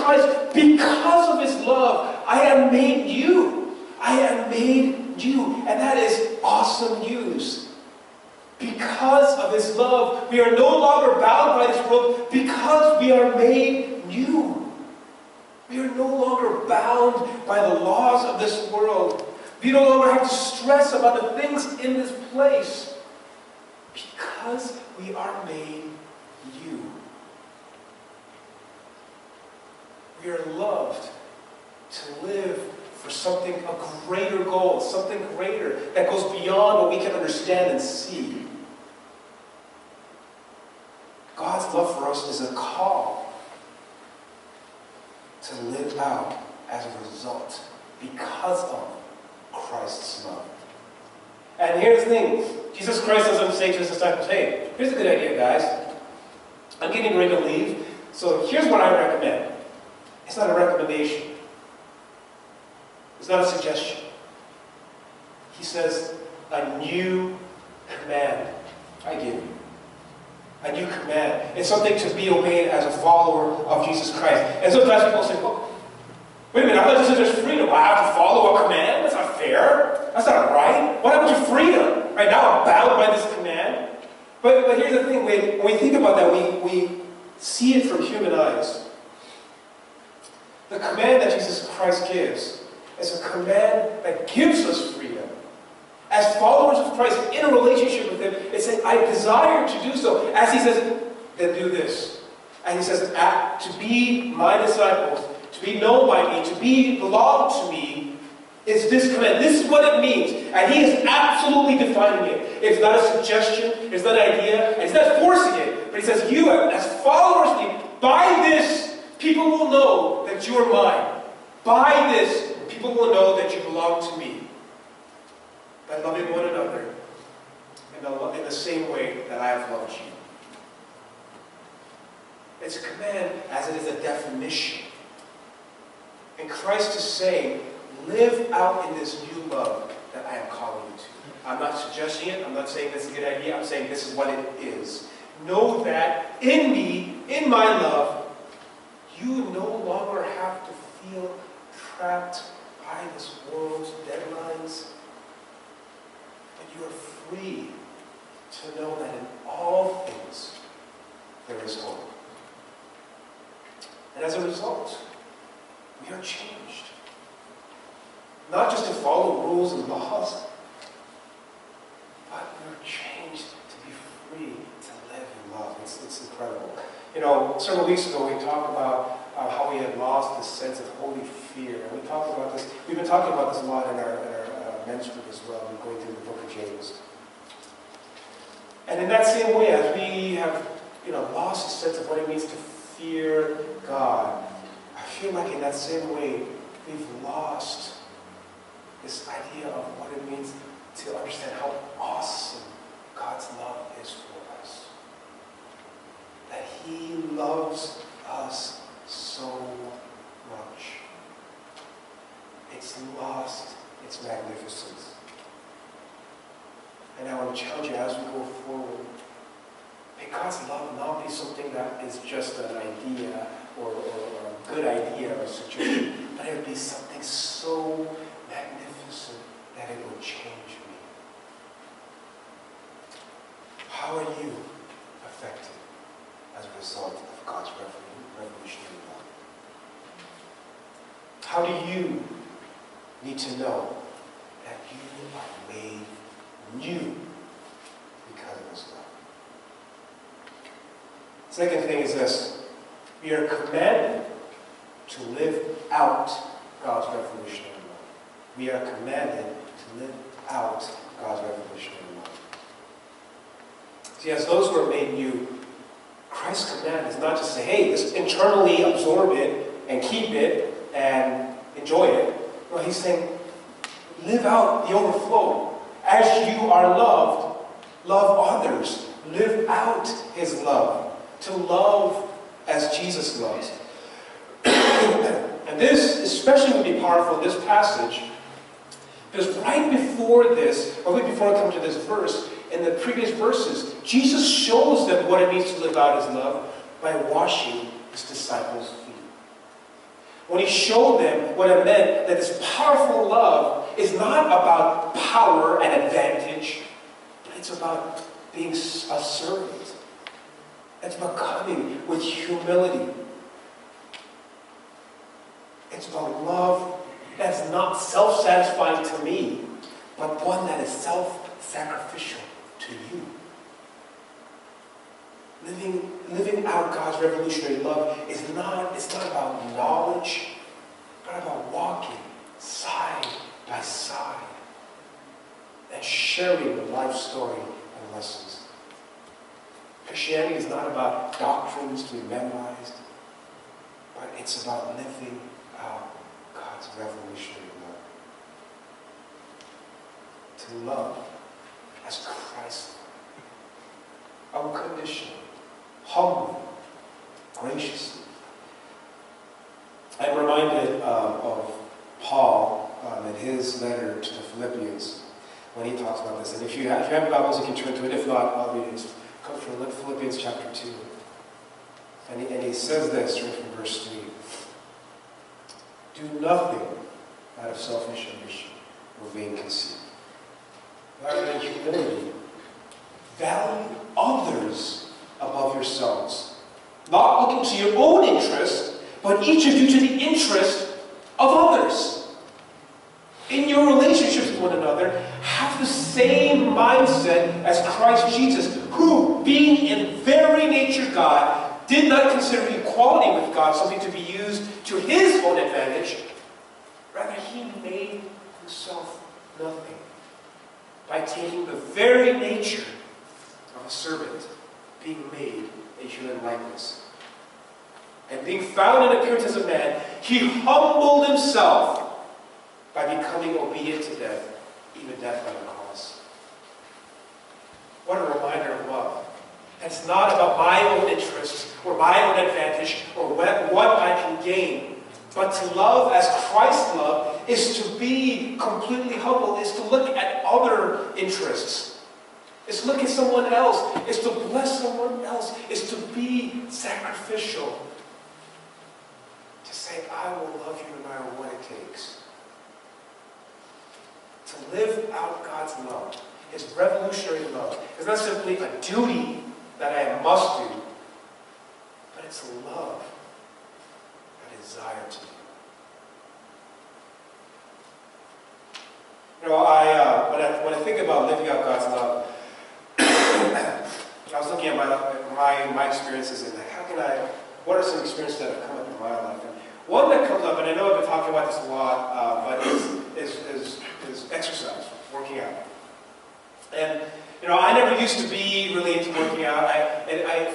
Christ, because of his love, I am made new. I am made new. And that is awesome news. Because of his love, we are no longer bound by this world because we are made new. We are no longer bound by the laws of this world. We no longer have to stress about the things in this place because we are made new. We are loved to live for something, a greater goal, something greater that goes beyond what we can understand and see. God's love for us is a call to live out as a result because of Christ's love. And here's the thing. Jesus Christ doesn't say to his disciples, hey, here's a good idea, guys. I'm getting ready to leave, so here's what I recommend. It's not a recommendation. It's not a suggestion. He says, a new command I give you. A new command. It's something to be obeyed as a follower of Jesus Christ. And sometimes people say, well, wait a minute, I thought this is just freedom. I have to follow a command? That's not fair. That's not right. What happened to freedom? Right now I'm bound by this command. But here's the thing. When we think about that, we see it from human eyes. The command that Jesus Christ gives is a command that gives us freedom. As followers of Christ in a relationship with him, it's saying, I desire to do so. As he says, then do this. And he says, to be my disciples, to be known by me, to belong to me, is this command. This is what it means. And he is absolutely defining it. It's not a suggestion, it's not an idea, and he's not forcing it. But he says, you as followers of me, by this, people will know that you are mine. By this, people will know that you belong to me. By loving one another in the same way that I have loved you. It's a command as it is a definition. And Christ is saying, live out in this new love that I am calling you to. I'm not suggesting it. I'm not saying this is a good idea. I'm saying this is what it is. Know that in me, in my love, you no longer have to feel trapped by this world's deadlines. But you are free to know that in all things there is hope. And as a result, we are changed. Not just to follow rules and laws, but we are changed to be free to live in love. It's incredible. You know, several weeks ago we talked about how we had lost this sense of holy fear. And we talked about this. We've been talking about this a lot in our men's group as well. We're going through the book of James. And in that same way, as we have, lost a sense of what it means to fear God, I feel like in that same way, we've lost this idea of what it means to understand how awesome God's love is for us. That He loves us so much. It's lost its magnificence. And I want to challenge you as we go forward, may God's love not be something that is just an idea or a good idea or a suggestion, but it would be something so magnificent that it will change me. How are you affected as a result of God's revolutionary love? How do you need to know that you are made new because of His love? Second thing is this. We are commanded to live out God's revolutionary love. We are commanded to live out God's revolutionary love. See, as those who are made new, Christ's command is not just say, hey, just internally absorb it and keep it and enjoy it. No, He's saying, live out the overflow. As you are loved, love others. Live out His love. To love as Jesus loves. And this especially would be powerful in this passage, because right before this, or right before I come to this verse, in the previous verses, Jesus shows them what it means to live out His love by washing His disciples' feet. when he showed them what it meant that this powerful love is not about power and advantage, but it's about being a servant. It's about coming with humility. It's about love that's not self-satisfying to me, but one that is self-sacrificial to you. Living out God's revolutionary love it's not about knowledge, but about walking side by side and sharing the life story and lessons. Christianity is not about doctrines to be memorized, but it's about living out God's revolutionary love. To love as Christ loved. Unconditionally. Humbly, graciously. I'm reminded of Paul in his letter to the Philippians when he talks about this. And if you have Bibles, you can turn to it. If not, I'll read it. It comes from Philippians chapter 2. And he says this right from verse 3. Do nothing out of selfish ambition or vain conceit. Rather than humility, value others above yourselves, not looking to your own interest, but each of you to the interest of others. In your relationships with one another, have the same mindset as Christ Jesus, who, being in very nature God, did not consider equality with God something to be used to his own advantage. Rather, he made himself nothing by taking the very nature of a servant, being made a human likeness. And being found in appearance as a man, he humbled himself by becoming obedient to death, even death on the cross. What a reminder of love. It's not about my own interests or my own advantage or what I can gain. But to love as Christ loved is to be completely humble, is to look at other interests. Is to look at someone else, is to bless someone else, is to be sacrificial. To say, I will love you no matter what it takes. To live out God's love, his revolutionary love, is not simply a duty that I must do, but it's a love, a desire to do. You know, when I think about living out God's love, I was looking at my experiences and what are some experiences that have come up in my life? And one that comes up, and I know I've been talking about this a lot, but is exercise, working out. And you know, I never used to be really into working out.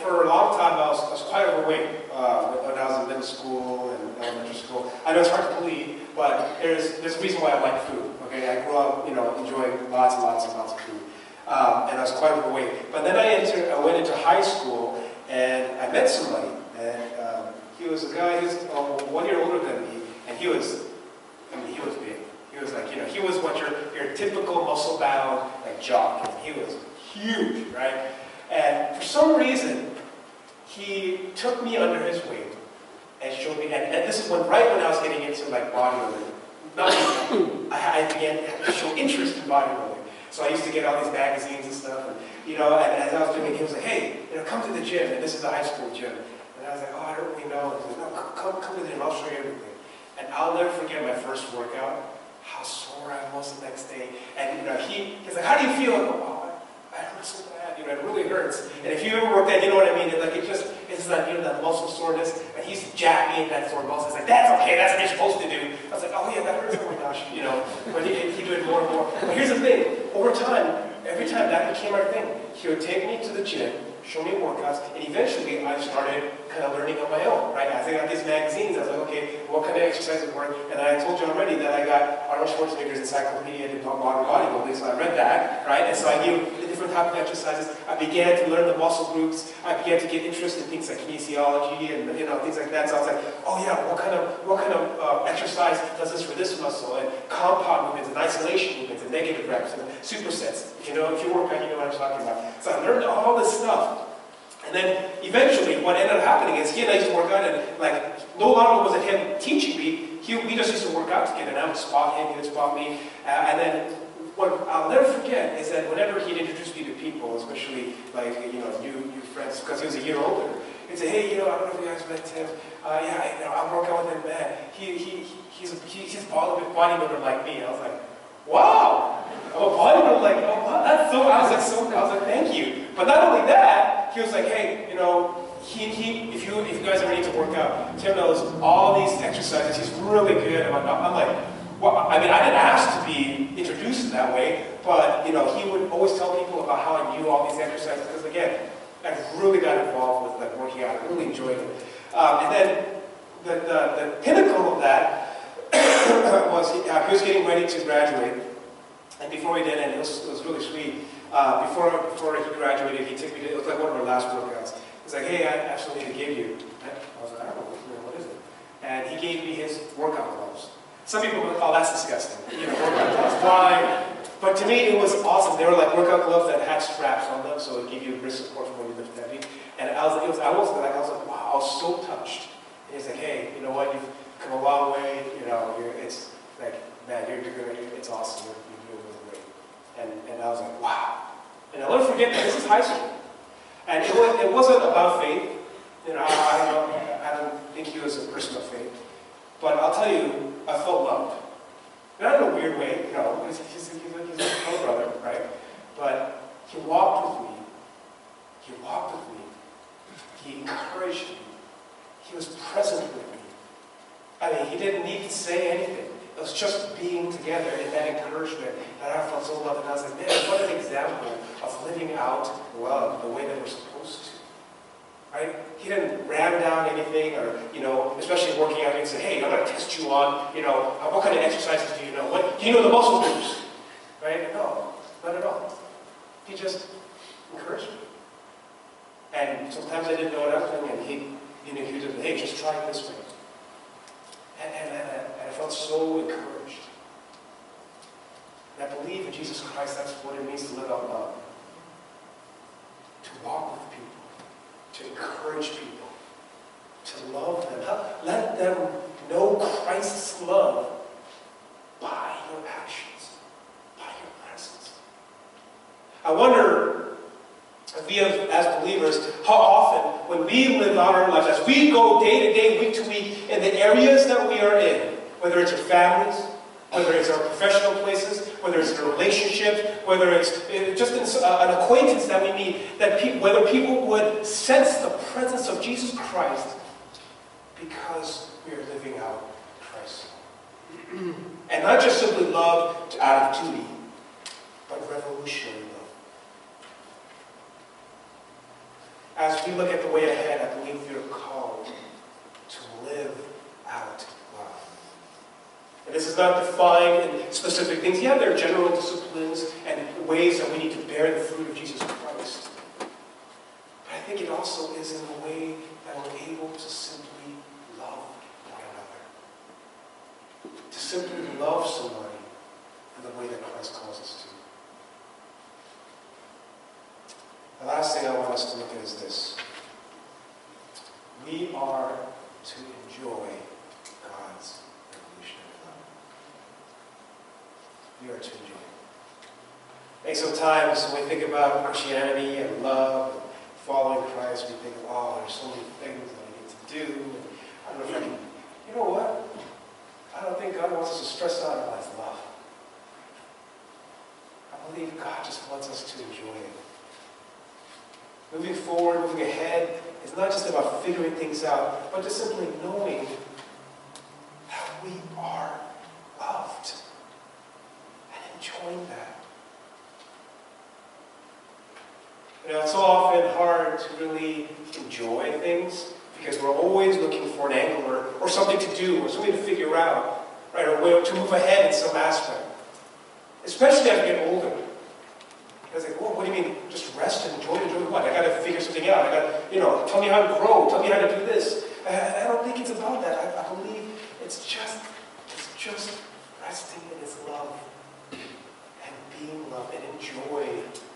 For a long time, I was quite overweight when I was in middle school and elementary school. I know it's hard to believe, but there's a reason why I like food. Okay, I grew up, enjoying lots and lots and lots of food. And I was quite overweight. But then I went into high school, and I met somebody, and he was a guy who's 1 year older than me, and he was big. He was like, he was what your typical muscle-bound, jock. He was huge, right? And for some reason, he took me under his wing and showed me, and this is right when I was getting into bodybuilding. I began to show interest in bodybuilding. So I used to get all these magazines and stuff, and as I was doing it, he was like, hey, come to the gym, and this is a high school gym. And I was like, oh, I don't really know. He was like, no, come to the gym, I'll show you everything. And I'll never forget my first workout, how sore I was the next day. And he's like, how do you feel? I go, oh, I don't feel so bad. It really hurts. And if you ever worked that, you know what I mean? It's that muscle soreness. And he's jacked me in that sore muscle. He's like, that's okay, that's what you're supposed to do. I was like, oh yeah, that hurts. Oh my gosh, But he do it more and more. But here's the thing. Over time, every time that became our thing, he would take me to the gym, show me workouts, and eventually I started kind of learning on my own, right? As I got these magazines, I was like, okay, what kind of exercises work? And I told you already that I got Arnold Schwarzenegger's Encyclopedia of Modern Bodybuilding, so I read that, right? And so I knew the different type of exercises. I began to learn the muscle groups. I began to get interested in things like kinesiology and things like that. So I was like, oh yeah, what kind of exercise does this for this muscle? And compound movements and isolation movements and negative reps and supersets. If you work out, you know what I'm talking about. So I learned all this stuff. And then eventually what ended up happening is he and I used to work out, and like no longer was it him teaching me, we just used to work out together, and I would spot him, he would spot me. And then what I'll never forget is that whenever he'd introduce me to people, especially like, new friends, because he was a year older, he'd say, hey, I don't know if you guys met Tim. I'm working out with him, man. He's a bodybuilder like me. I was like, wow, I'm a bodybuilder like, oh, wow, that's so, I was like, thank you. But not only that, he was like, hey, if you guys ever need to work out, Tim knows all these exercises. He's really good. I'm like, well, I mean, I didn't ask to be introduced that way, but he would always tell people about how I knew all these exercises, because again, I really got involved with like working out. I really enjoyed it. And then the pinnacle of that was he was getting ready to graduate, and before he did, and it was really sweet. Before he graduated, he took me to, it was like one of our last workouts. He's like, hey, I have something to give you. I was like, I don't know, what is it? And he gave me his workout gloves. Some people would call that's disgusting, workout gloves. Why? But to me, it was awesome. They were like workout gloves that had straps on them, so it gave you wrist support when you lift heavy. And I was like, wow, I was so touched. And he's like, hey, you know what? You've come a long way. It's like, man, you're good. It's awesome. You're doing really great. And I was like, wow. And I'll never forget that this is high school. And it wasn't about faith. I don't think he was a person of faith. But I'll tell you, I felt loved. Not in a weird way, because he's a little brother, right? But he walked with me. He walked with me. He encouraged me. He was present with me. I mean, he didn't need to say anything. It was just being together in that encouragement that I felt so loved. And I was like, man, what an example of living out love the way that we're supposed to. Right? He didn't ram down anything, or, especially working out, and say, hey, I'm going to test you on, what kind of exercises do you know? Do you know the muscle groups? Right? No, not at all. He just encouraged me. And sometimes I didn't know what I was doing, and he would just, hey, just try it this way. And I felt so encouraged. And I believe in Jesus Christ, that's what it means to live out love. To walk with people. To encourage people, to love them. Let them know Christ's love by your actions, by your presence. I wonder if we have, as believers, how often when we live out our lives, as we go day to day, week to week, in the areas that we are in, whether it's our families, whether it's our professional places, whether it's in a relationship, whether it's just an acquaintance that we meet, whether people would sense the presence of Jesus Christ because we are living out Christ. And not just simply love out of duty, but revolutionary love. As we look at the way ahead, I believe we are called to live out love. And this is not defined in specific things. Yeah, there are general disciplines and ways that we need to bear the fruit of Jesus Christ. But I think it also is in the way that we're able to simply love one another. To simply love somebody in the way that Christ calls us to. The last thing I want us to look at is this. We are to enjoy God's revolutionary love. We are to enjoy it. I think sometimes when we think about Christianity and love and following Christ, we think, oh, there's so many things that I need to do. And I don't know if I can. You know what? I don't think God wants us to stress out about His love. I believe God just wants us to enjoy it. Moving forward, moving ahead, is not just about figuring things out, but just simply knowing that we are loved and enjoying that. It's so often hard to really enjoy things because we're always looking for an angle or something to do or something to figure out, right? Or a way to move ahead in some aspect. Especially as we get older. I was like, well, what do you mean, just rest and enjoy what? I got to figure something out. I got to, tell me how to grow. Tell me how to do this. I don't think it's about that. I believe it's just resting in His love and being loved and enjoy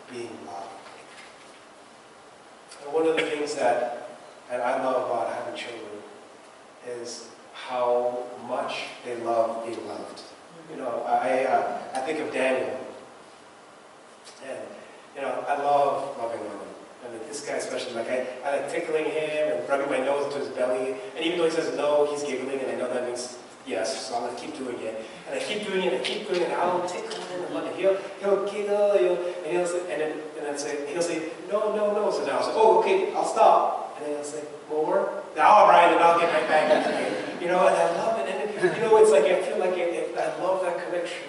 being loved. And one of the things that I love about having children is how much they love being loved. You know, I think of Daniel, and you know, I love loving him. I mean, this guy especially, like I like tickling him and rubbing my nose into his belly, and even though he says no, he's giggling, and I know that means yes, so I'm gonna keep doing it. And I keep doing it, and I keep doing it, and I'll tickle him, and he'll giggle, and he'll say, no. So now I'll say, oh, okay, I'll stop. And then he'll say, more? Now, all right, and I'll get right back into it. You know, and I love it. And, you know, it's like, I feel like I love that connection.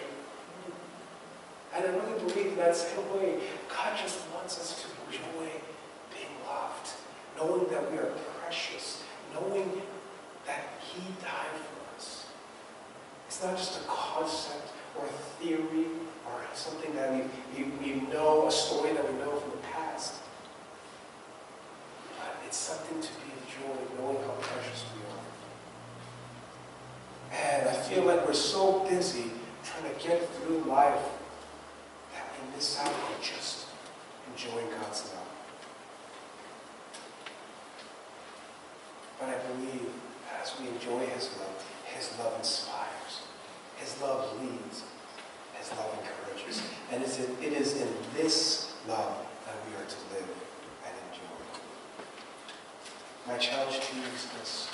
And I really believe in that same way. God just wants us to enjoy being loved, knowing that we are precious, knowing that He died for us. It's not just a concept or a theory or something that we know, a story that we know from the past. But it's something to be enjoyed, knowing how precious we are. And I feel like we're so busy trying to get through life that we miss out on just enjoying God's love. But I believe as we enjoy His love inspires, His love leads, His love encourages. And it is in this love that we are to live and enjoy. My challenge to you is this.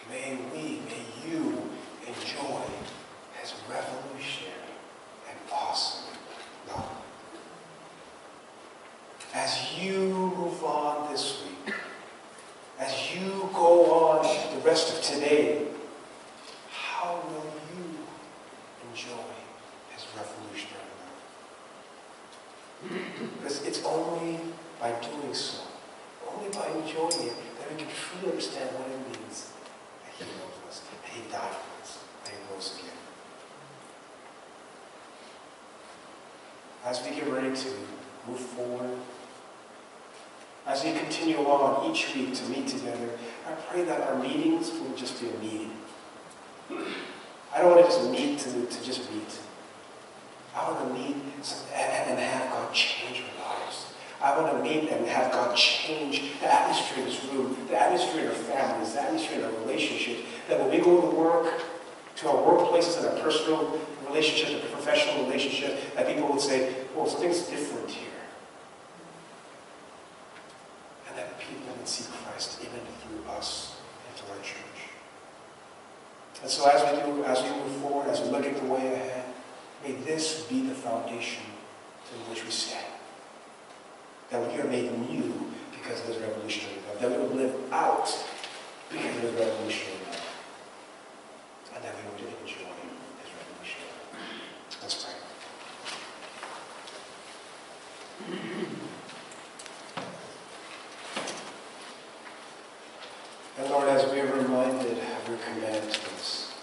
May you enjoy His revolutionary and awesome love. As you move on this week, as you go on the rest of today, how will you enjoy His revolutionary love? Because it's only by doing so, only by enjoying it, that we can truly understand what it means that He loves us, that He died for us, that He rose again. As we get ready to move forward, as we continue on each week to meet together, I pray that our meetings will just be a meeting. I don't want to just meet to just meet. I want to meet and have God change our lives. I want to meet and have God change the atmosphere in this room, the atmosphere in our families, the atmosphere in our relationships. That when we go to work, to our workplaces and our personal relationships, our professional relationships, that people would say, well, something's different here. And that people would see Christ even through us into our church. And so as we move forward, as we look at the way ahead, may this be the foundation in which we stand. That we are made new because of His revolutionary love. That we would live out because of His revolutionary love. And that we would enjoy His revolutionary love. Let's pray. And Lord, as we are reminded of your command to us,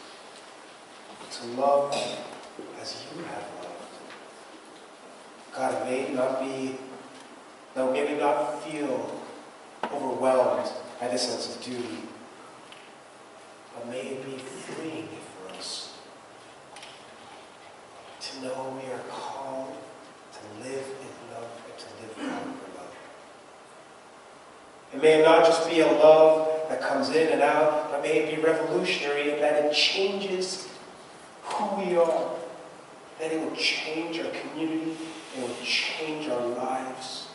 to love as you have loved. God, may we not feel overwhelmed by this sense of duty, but may it be freeing for us to know we are called to live in love and to live out of love. And may it not just be a love that comes in and out, but may it be revolutionary in that it changes who we are, that it will change our community, it will change our lives,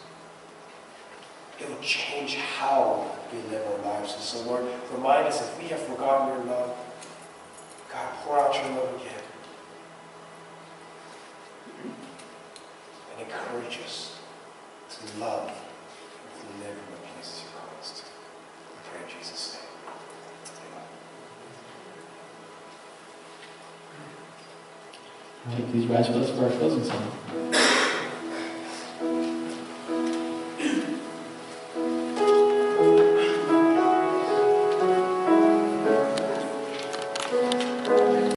it will change how we live our lives. And so, Lord, remind us if we have forgotten your love, God, pour out your love again and encourage us to love and to live in the places you call us to. We pray in Jesus' name. All right, please rise with us for our closing song.